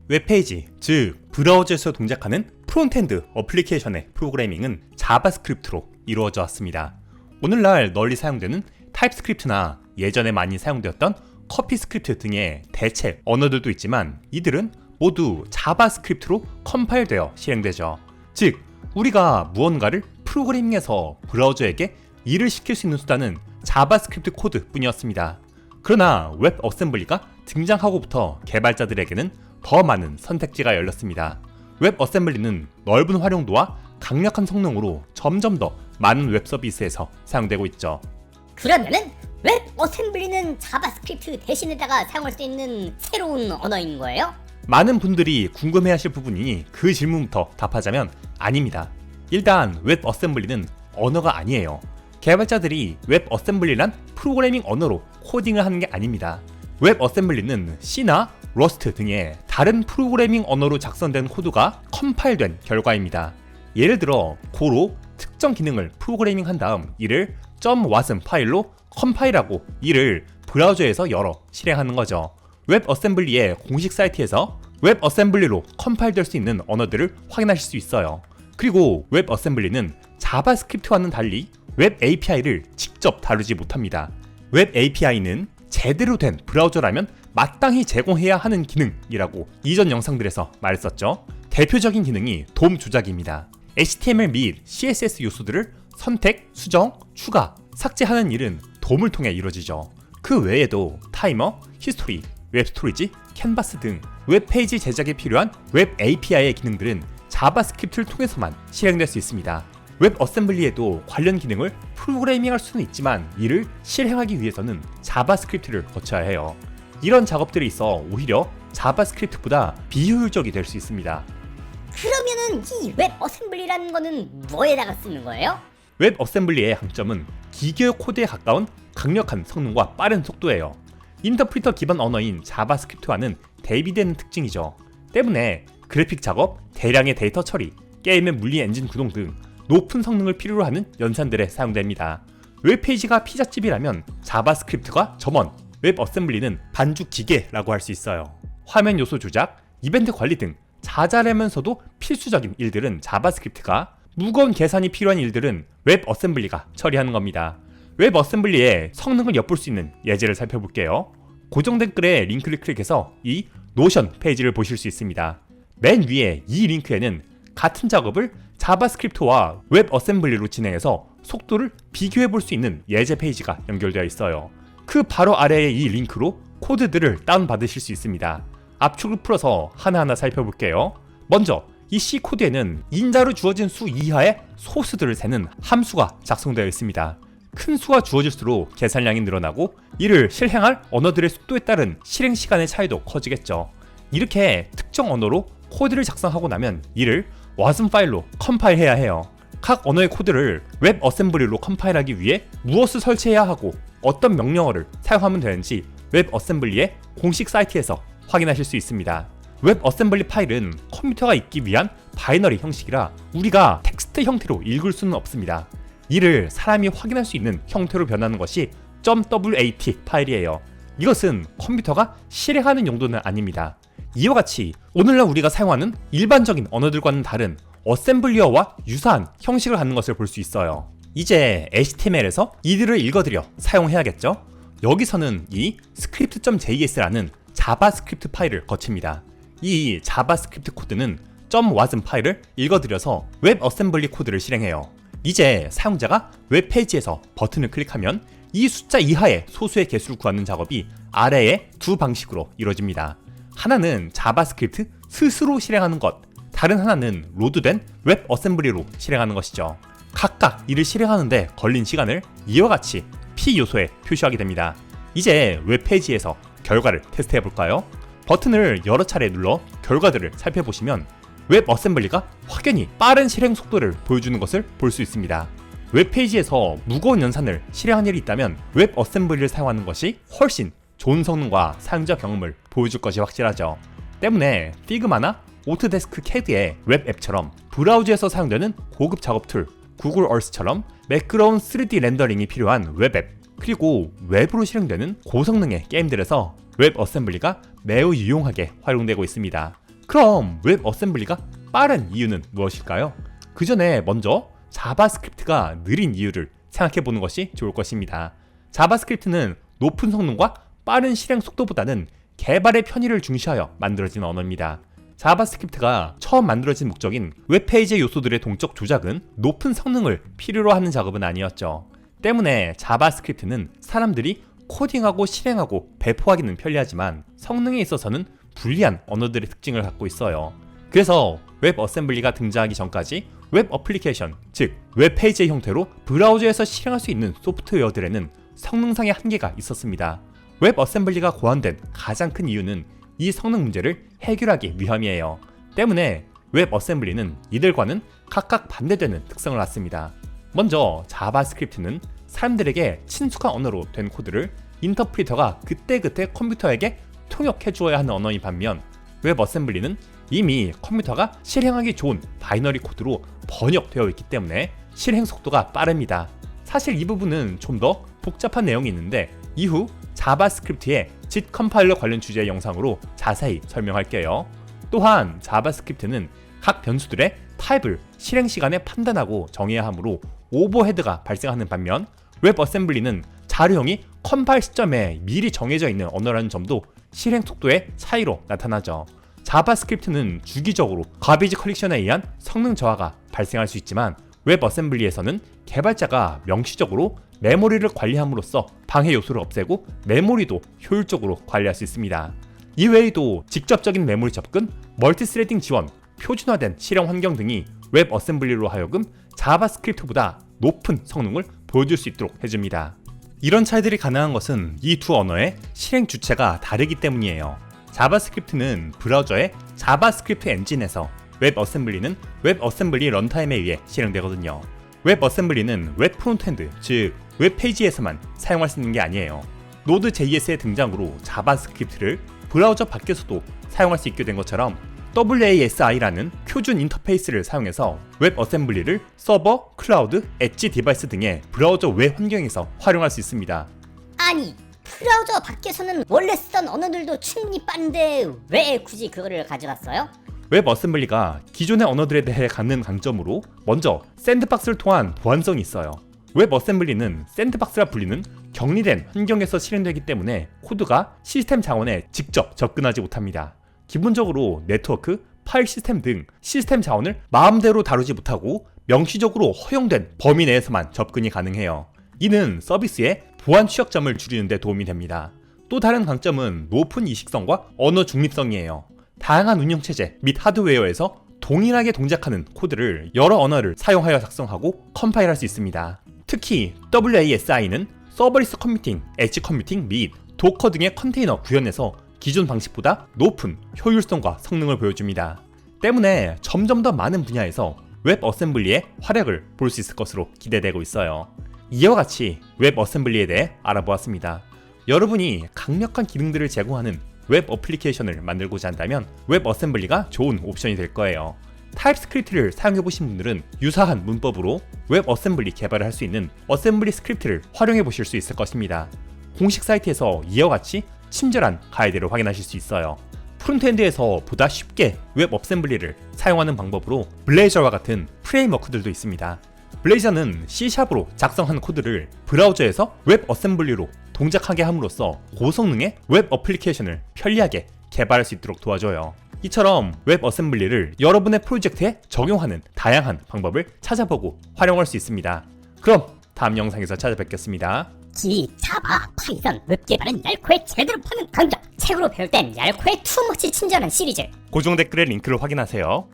웹페이지, 즉 브라우저에서 동작하는 프론트엔드 어플리케이션의 프로그래밍은 자바스크립트로 이루어져 왔습니다. 오늘날 널리 사용되는 타입스크립트나 예전에 많이 사용되었던 커피스크립트 등의 대체 언어들도 있지만 이들은 모두 자바스크립트로 컴파일되어 실행되죠. 즉, 우리가 무언가를 프로그래밍해서 브라우저에게 일을 시킬 수 있는 수단은 자바스크립트 코드 뿐이었습니다. 그러나 웹 어셈블리가 등장하고부터 개발자들에게는 더 많은 선택지가 열렸습니다. 웹 어셈블리는 넓은 활용도와 강력한 성능으로 점점 더 많은 웹 서비스에서 사용되고 있죠. 그러면은 웹 어셈블리는 자바스크립트 대신에다가 사용할 수 있는 새로운 언어인 거예요? 많은 분들이 궁금해하실 부분이니 그 질문부터 답하자면 아닙니다. 일단 웹 어셈블리는 언어가 아니에요. 개발자들이 웹 어셈블리란 프로그래밍 언어로 코딩을 하는 게 아닙니다. 웹 어셈블리는 C나 러스트 등의 다른 프로그래밍 언어로 작성된 코드가 컴파일된 결과입니다. 예를 들어 고로 특정 기능을 프로그래밍한 다음 이를 .wasm 파일로 컴파일하고 이를 브라우저에서 열어 실행하는 거죠. 웹 어셈블리의 공식 사이트에서 웹 어셈블리로 컴파일될 수 있는 언어들을 확인하실 수 있어요. 그리고 웹 어셈블리는 자바스크립트와는 달리 웹 API를 직접 다루지 못합니다. 웹 API는 제대로 된 브라우저라면 마땅히 제공해야 하는 기능이라고 이전 영상들에서 말했었죠. 대표적인 기능이 돔 조작입니다. HTML 및 CSS 요소들을 선택, 수정, 추가, 삭제하는 일은 돔을 통해 이루어지죠. 그 외에도 타이머, 히스토리, 웹 스토리지, 캔버스 등 웹페이지 제작에 필요한 웹 API의 기능들은 자바스크립트를 통해서만 실행될 수 있습니다. 웹 어셈블리에도 관련 기능을 프로그래밍할 수는 있지만 이를 실행하기 위해서는 자바스크립트를 거쳐야 해요. 이런 작업들이 있어 오히려 자바스크립트보다 비효율적이 될 수 있습니다. 그러면은 이 웹 어셈블리라는 거는 뭐에다가 쓰는 거예요? 웹 어셈블리의 장점은 기계어 코드에 가까운 강력한 성능과 빠른 속도예요. 인터프리터 기반 언어인 자바스크립트와는 대비되는 특징이죠. 때문에 그래픽 작업, 대량의 데이터 처리, 게임의 물리 엔진 구동 등 높은 성능을 필요로 하는 연산들에 사용됩니다. 웹페이지가 피자집이라면 자바스크립트가 점원, 웹 어셈블리는 반죽 기계라고 할 수 있어요. 화면 요소 조작, 이벤트 관리 등 자잘하면서도 필수적인 일들은 자바스크립트가, 무거운 계산이 필요한 일들은 웹 어셈블리가 처리하는 겁니다. 웹 어셈블리의 성능을 엿볼 수 있는 예제를 살펴볼게요. 고정 댓글에 링크를 클릭해서 이 노션 페이지를 보실 수 있습니다. 맨 위에 이 링크에는 같은 작업을 자바스크립트와 웹 어셈블리로 진행해서 속도를 비교해 볼 수 있는 예제 페이지가 연결되어 있어요. 그 바로 아래의 이 링크로 코드들을 다운받으실 수 있습니다. 압축을 풀어서 하나하나 살펴볼게요. 먼저 이 C 코드에는 인자로 주어진 수 이하의 소수들을 세는 함수가 작성되어 있습니다. 큰 수가 주어질수록 계산량이 늘어나고 이를 실행할 언어들의 속도에 따른 실행 시간의 차이도 커지겠죠. 이렇게 특정 언어로 코드를 작성하고 나면 이를 wasm 파일로 컴파일해야 해요. 각 언어의 코드를 웹 어셈블리로 컴파일하기 위해 무엇을 설치해야 하고 어떤 명령어를 사용하면 되는지 웹 어셈블리의 공식 사이트에서 확인하실 수 있습니다. 웹 어셈블리 파일은 컴퓨터가 읽기 위한 바이너리 형식이라 우리가 텍스트 형태로 읽을 수는 없습니다. 이를 사람이 확인할 수 있는 형태로 변하는 것이 .wat 파일이에요. 이것은 컴퓨터가 실행하는 용도는 아닙니다. 이와 같이 오늘날 우리가 사용하는 일반적인 언어들과는 다른 어셈블리어와 유사한 형식을 갖는 것을 볼 수 있어요. 이제 HTML에서 이들을 읽어드려 사용해야겠죠? 여기서는 이 script.js라는 자바스크립트 파일을 거칩니다. 이 자바스크립트 코드는 .wasm 파일을 읽어들여서 웹 어셈블리 코드를 실행해요. 이제 사용자가 웹페이지에서 버튼을 클릭하면 이 숫자 이하의 소수의 개수를 구하는 작업이 아래의 두 방식으로 이루어집니다. 하나는 자바스크립트 스스로 실행하는 것, 다른 하나는 로드된 웹 어셈블리로 실행하는 것이죠. 각각 이를 실행하는데 걸린 시간을 이와 같이 P 요소에 표시하게 됩니다. 이제 웹페이지에서 결과를 테스트해볼까요? 버튼을 여러 차례 눌러 결과들을 살펴보시면 웹 어셈블리가 확연히 빠른 실행 속도를 보여주는 것을 볼 수 있습니다. 웹페이지에서 무거운 연산을 실행한 일이 있다면 웹 어셈블리를 사용하는 것이 훨씬 좋은 성능과 사용자 경험을 보여줄 것이 확실하죠. 때문에 피그마나 오토데스크 CAD의 웹 앱처럼 브라우저에서 사용되는 고급 작업 툴 구글 얼스처럼 매끄러운 3D 렌더링이 필요한 웹 앱, 그리고 웹으로 실행되는 고성능의 게임들에서 웹 어셈블리가 매우 유용하게 활용되고 있습니다. 그럼 웹 어셈블리가 빠른 이유는 무엇일까요? 그 전에 먼저 자바스크립트가 느린 이유를 생각해보는 것이 좋을 것입니다. 자바스크립트는 높은 성능과 빠른 실행 속도보다는 개발의 편의를 중시하여 만들어진 언어입니다. 자바스크립트가 처음 만들어진 목적인 웹페이지의 요소들의 동적 조작은 높은 성능을 필요로 하는 작업은 아니었죠. 때문에 자바스크립트는 사람들이 코딩하고 실행하고 배포하기는 편리하지만 성능에 있어서는 불리한 언어들의 특징을 갖고 있어요. 그래서 웹 어셈블리가 등장하기 전까지 웹 어플리케이션, 즉 웹페이지의 형태로 브라우저에서 실행할 수 있는 소프트웨어들에는 성능상의 한계가 있었습니다. 웹 어셈블리가 고안된 가장 큰 이유는 이 성능 문제를 해결하기 위함이에요. 때문에 웹 어셈블리는 이들과는 각각 반대되는 특성을 갖습니다. 먼저 자바스크립트는 사람들에게 친숙한 언어로 된 코드를 인터프리터가 그때그때 컴퓨터에게 통역해 주어야 하는 언어인 반면 웹 어셈블리는 이미 컴퓨터가 실행하기 좋은 바이너리 코드로 번역되어 있기 때문에 실행 속도가 빠릅니다. 사실 이 부분은 좀 더 복잡한 내용이 있는데 이후 자바스크립트의 짓 컴파일러 관련 주제의 영상으로 자세히 설명할게요. 또한 자바스크립트는 각 변수들의 타입을 실행 시간에 판단하고 정해야 하므로 오버헤드가 발생하는 반면 웹 어셈블리는 자료형이 컴파일 시점에 미리 정해져 있는 언어라는 점도 실행 속도의 차이로 나타나죠. 자바스크립트는 주기적으로 가비지 컬렉션에 의한 성능 저하가 발생할 수 있지만 웹 어셈블리에서는 개발자가 명시적으로 메모리를 관리함으로써 방해 요소를 없애고 메모리도 효율적으로 관리할 수 있습니다. 이외에도 직접적인 메모리 접근, 멀티스레딩 지원, 표준화된 실행 환경 등이 웹 어셈블리로 하여금 자바스크립트보다 높은 성능을 보여줄 수 있도록 해줍니다. 이런 차이들이 가능한 것은 이 두 언어의 실행 주체가 다르기 때문이에요. 자바스크립트는 브라우저의 자바스크립트 엔진에서 웹 어셈블리는 웹 어셈블리 런타임에 의해 실행되거든요. 웹 어셈블리는 웹 프론트엔드, 즉 웹페이지에서만 사용할 수 있는 게 아니에요. 노드.js의 등장으로 자바스크립트를 브라우저 밖에서도 사용할 수 있게 된 것처럼 WASI라는 표준 인터페이스를 사용해서 웹 어셈블리를 서버, 클라우드, 엣지 디바이스 등의 브라우저 외 환경에서 활용할 수 있습니다. 아니, 브라우저 밖에서는 원래 쓰던 언어들도 충분히 빠른데 왜 굳이 그거를 가져갔어요? 웹 어셈블리가 기존의 언어들에 대해 갖는 강점으로 먼저 샌드박스를 통한 보안성이 있어요. 웹 어셈블리는 샌드박스라 불리는 격리된 환경에서 실행되기 때문에 코드가 시스템 자원에 직접 접근하지 못합니다. 기본적으로 네트워크, 파일 시스템 등 시스템 자원을 마음대로 다루지 못하고 명시적으로 허용된 범위 내에서만 접근이 가능해요. 이는 서비스의 보안 취약점을 줄이는 데 도움이 됩니다. 또 다른 강점은 높은 이식성과 언어 중립성이에요. 다양한 운영체제 및 하드웨어에서 동일하게 동작하는 코드를 여러 언어를 사용하여 작성하고 컴파일할 수 있습니다. 특히 WASI는 서버리스 커뮤팅, 엣지 커뮤팅 및 도커 등의 컨테이너 구현에서 기존 방식보다 높은 효율성과 성능을 보여줍니다. 때문에 점점 더 많은 분야에서 웹 어셈블리의 활약을 볼 수 있을 것으로 기대되고 있어요. 이와 같이 웹 어셈블리에 대해 알아보았습니다. 여러분이 강력한 기능들을 제공하는 웹 어플리케이션을 만들고자 한다면 웹 어셈블리가 좋은 옵션이 될 거예요. 타입스크립트를 사용해보신 분들은 유사한 문법으로 웹 어셈블리 개발을 할 수 있는 어셈블리 스크립트를 활용해 보실 수 있을 것입니다. 공식 사이트에서 이와 같이 친절한 가이드를 확인하실 수 있어요. 프론트엔드에서 보다 쉽게 웹 어셈블리를 사용하는 방법으로 블레이저와 같은 프레임워크들도 있습니다. 블레이저는 C샵으로 작성한 코드를 브라우저에서 웹 어셈블리로 동작하게 함으로써 고성능의 웹 어플리케이션을 편리하게 개발할 수 있도록 도와줘요. 이처럼 웹 어셈블리를 여러분의 프로젝트에 적용하는 다양한 방법을 찾아보고 활용할 수 있습니다. 그럼 다음 영상에서 찾아뵙겠습니다. 지, 자바, 파이썬, 웹 개발은 얄코에 제대로 파는 강좌. 책으로 배울 땐 얄코의 투머치 친절한 시리즈. 고정 댓글의 링크를 확인하세요.